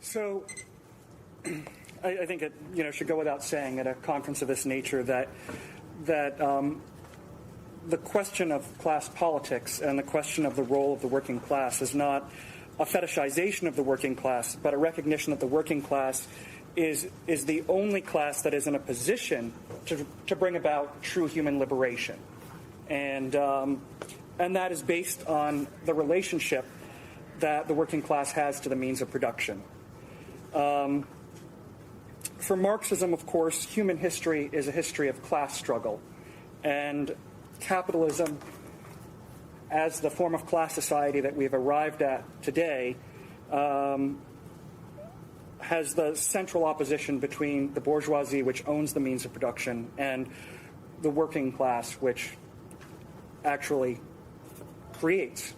So I think it should go without saying at a conference of this nature that the question of class politics and the question of the role of the working class is not a fetishization of the working class, but a recognition that the working class is the only class that is in a position to bring about true human liberation, and that is based on the relationship that the working class has to the means of production. For Marxism, of course, human history is a history of class struggle, and capitalism, as the form of class society that we've arrived at today, has the central opposition between the bourgeoisie, which owns the means of production, and the working class, which actually creates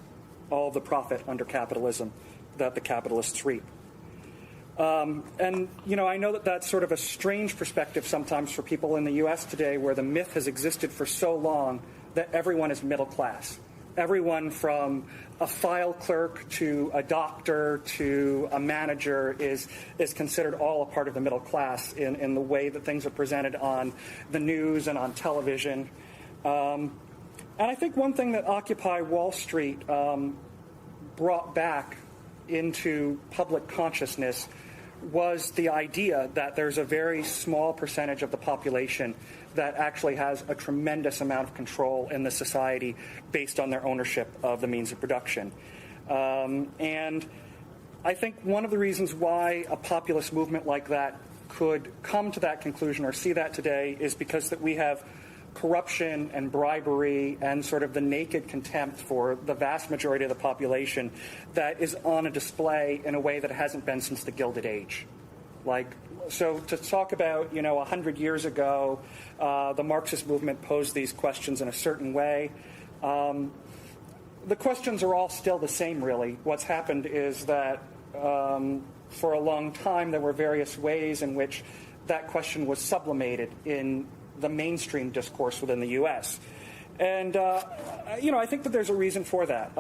all the profit under capitalism that the capitalists reap. And I know that that's sort of a strange perspective sometimes for people in the U.S. today, where the myth has existed for so long that everyone is middle class. Everyone from a file clerk to a doctor to a manager is considered all a part of the middle class in the way that things are presented on the news and on television. And I think one thing that Occupy Wall Street brought back into public consciousness was the idea that there's a very small percentage of the population that actually has a tremendous amount of control in the society based on their ownership of the means of production. And I think one of the reasons why a populist movement like that could come to that conclusion or see that today is because that we have corruption and bribery and sort of the naked contempt for the vast majority of the population that is on a display in a way that hasn't been since the Gilded Age. So to talk about, 100 years ago, the Marxist movement posed these questions in a certain way. The questions are all still the same, really. What's happened is that for a long time there were various ways in which that question was sublimated in the mainstream discourse within the U.S. And, I think that there's a reason for that.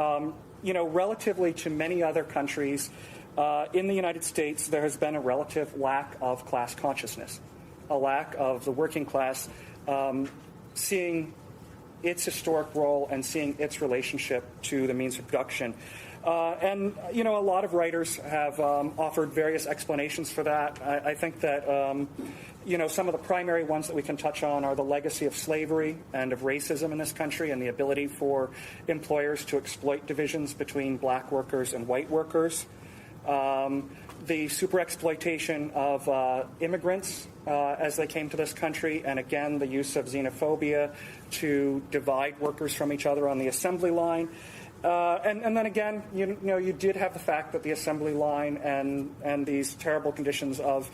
Relatively to many other countries, in the United States, there has been a relative lack of class consciousness, a lack of the working class seeing its historic role and seeing its relationship to the means of production. And a lot of writers have offered various explanations for that. I think that, some of the primary ones that we can touch on are the legacy of slavery and of racism in this country and the ability for employers to exploit divisions between black workers and white workers. The superexploitation of immigrants as they came to this country, and again, the use of xenophobia to divide workers from each other on the assembly line. And then again, you did have the fact that the assembly line and these terrible conditions of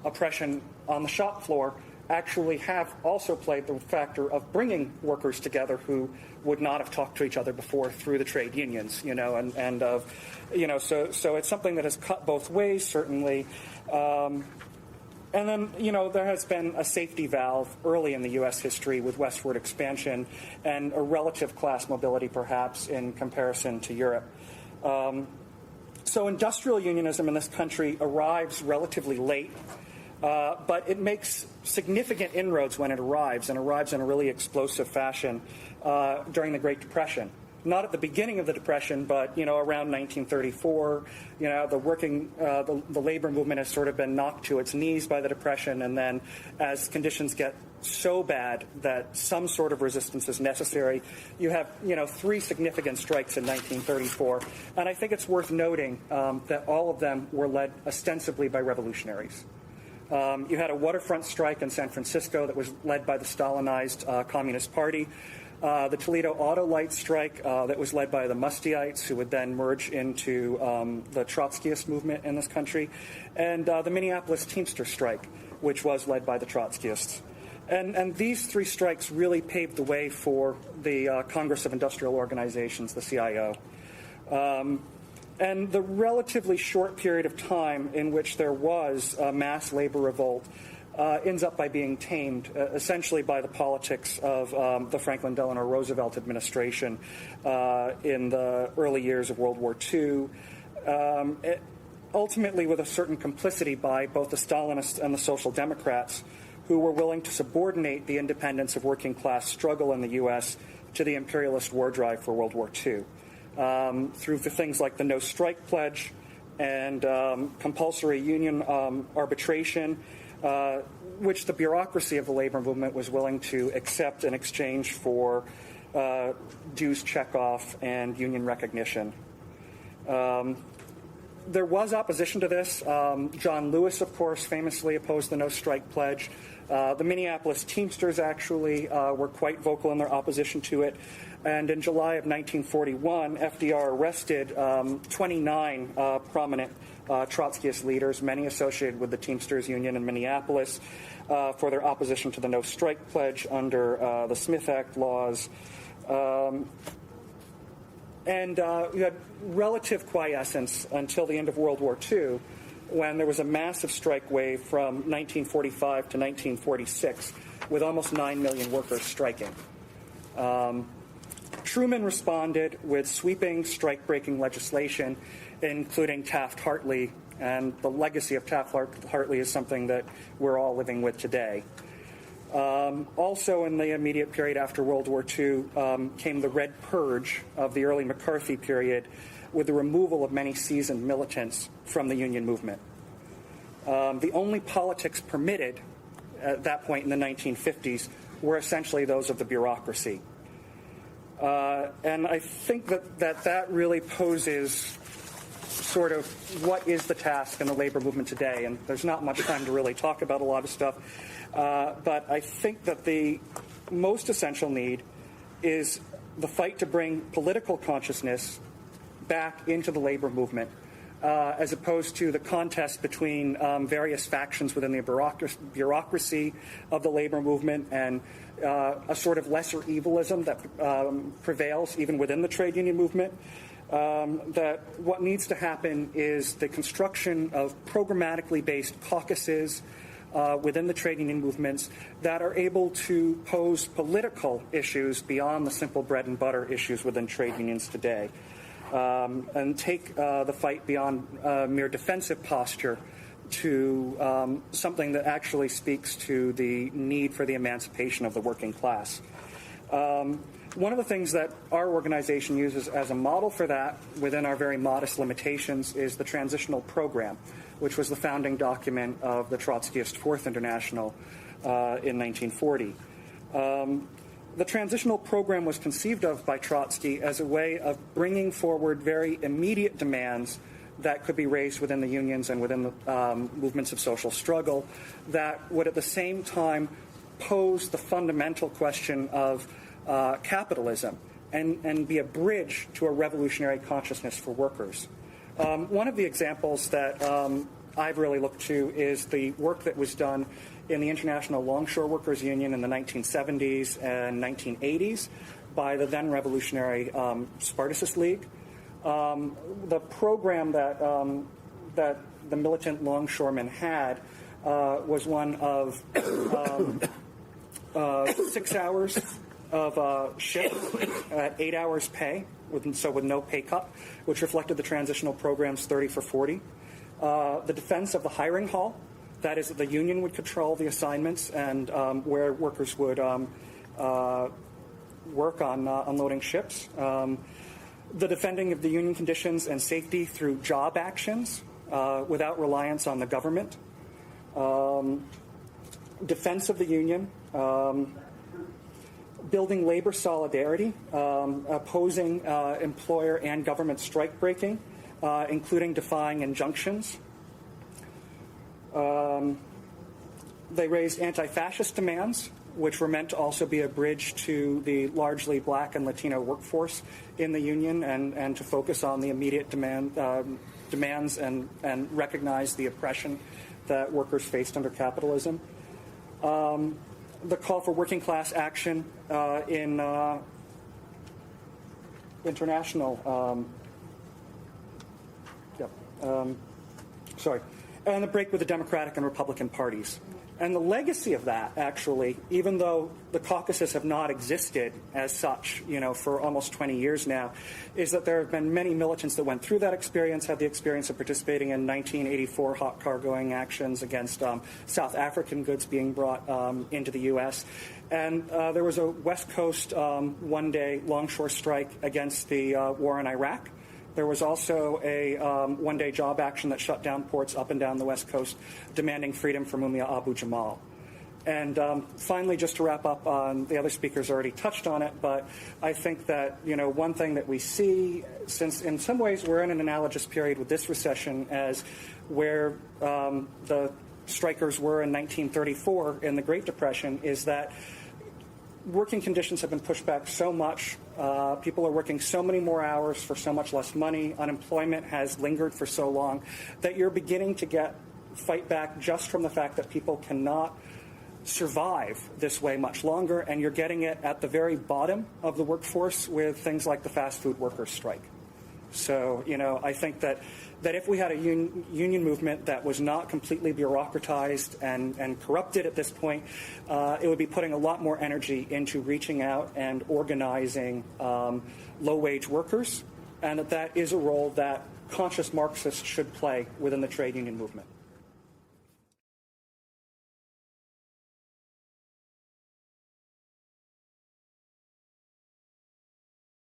oppression on the shop floor actually have also played the factor of bringing workers together who would not have talked to each other before through the trade unions, so it's something that has cut both ways, certainly. And then, there has been a safety valve early in the U.S. history with westward expansion and a relative class mobility, perhaps, in comparison to Europe. So industrial unionism in this country arrives relatively late, but it makes significant inroads when it arrives, and arrives in a really explosive fashion during the Great Depression. Not at the beginning of the Depression, but around 1934, the labor movement has sort of been knocked to its knees by the Depression, and then as conditions get so bad that some sort of resistance is necessary, you have 3 significant strikes in 1934, and I think it's worth noting that all of them were led ostensibly by revolutionaries. You had a waterfront strike in San Francisco that was led by the Stalinized Communist Party. The Toledo Auto Light strike that was led by the Mustyites, who would then merge into the Trotskyist movement in this country, and the Minneapolis Teamster strike, which was led by the Trotskyists. And these 3 strikes really paved the way for the Congress of Industrial Organizations, the CIO. And the relatively short period of time in which there was a mass labor revolt ends up by being tamed, essentially by the politics of the Franklin Delano Roosevelt administration in the early years of World War II. ultimately with a certain complicity by both the Stalinists and the Social Democrats, who were willing to subordinate the independence of working class struggle in the U.S. to the imperialist war drive for World War II, through things like the No Strike Pledge and compulsory union arbitration, which the bureaucracy of the labor movement was willing to accept in exchange for dues checkoff and union recognition. There was opposition to this. John Lewis, of course, famously opposed the No Strike Pledge. The Minneapolis Teamsters actually were quite vocal in their opposition to it. And in July of 1941, FDR arrested 29 prominent Trotskyist leaders, many associated with the Teamsters Union in Minneapolis, for their opposition to the No Strike Pledge under the Smith Act laws. And you had relative quiescence until the end of World War II, when there was a massive strike wave from 1945 to 1946, with almost 9 million workers striking. Truman responded with sweeping strike-breaking legislation, including Taft-Hartley, and the legacy of Taft-Hartley is something that we're all living with today. Also in the immediate period after World War II came the Red Purge of the early McCarthy period, with the removal of many seasoned militants from the union movement. The only politics permitted at that point in the 1950s were essentially those of the bureaucracy. And I think that really poses sort of what is the task in the labor movement today. And there's not much time to really talk about a lot of stuff. But I think that the most essential need is the fight to bring political consciousness back into the labor movement, as opposed to the contest between various factions within the bureaucracy of the labor movement and a sort of lesser evilism that prevails even within the trade union movement. That what needs to happen is the construction of programmatically based caucuses within the trade union movements that are able to pose political issues beyond the simple bread and butter issues within trade unions today. And take the fight beyond mere defensive posture to something that actually speaks to the need for the emancipation of the working class. One of the things that our organization uses as a model for that, within our very modest limitations, is the Transitional Program, which was the founding document of the Trotskyist Fourth International in 1940. The Transitional Program was conceived of by Trotsky as a way of bringing forward very immediate demands that could be raised within the unions and within the movements of social struggle that would at the same time pose the fundamental question of capitalism and be a bridge to a revolutionary consciousness for workers. One of the examples that I've really looked to is the work that was done in the International Longshore Workers Union in the 1970s and 1980s by the then revolutionary Spartacus League. The program that the militant longshoremen had was one of 6 hours of shift at 8 hours pay, with no pay cut, which reflected the transitional program's 30 for 40. The defense of the hiring hall, that is, that the union would control the assignments and where workers would work on unloading ships. The defending of the union conditions and safety through job actions without reliance on the government. Defense of the union. Building labor solidarity, opposing employer and government strike breaking, including defying injunctions. They raised anti-fascist demands, which were meant to also be a bridge to the largely black and Latino workforce in the union and to focus on the immediate demands and recognize the oppression that workers faced under capitalism. The call for working class action in international, and the break with the Democratic and Republican parties, And the legacy of that, actually, even though the caucuses have not existed as such, for almost 20 years now, is that there have been many militants that went through that experience, had the experience of participating in 1984 hot cargoing actions against South African goods being brought into the U.S. And there was a West Coast one-day longshore strike against the war in Iraq. There was also a one-day job action that shut down ports up and down the West Coast, demanding freedom for Mumia Abu-Jamal. And finally, just to wrap up, the other speakers already touched on it, but I think that, one thing that we see, since in some ways we're in an analogous period with this recession as where the strikers were in 1934 in the Great Depression, is that working conditions have been pushed back so much. People are working so many more hours for so much less money. Unemployment has lingered for so long that you're beginning to fight back just from the fact that people cannot survive this way much longer, and you're getting it at the very bottom of the workforce with things like the fast food workers strike. So, I think that if we had a union movement that was not completely bureaucratized and corrupted at this point, it would be putting a lot more energy into reaching out and organizing low-wage workers, and that is a role that conscious Marxists should play within the trade union movement.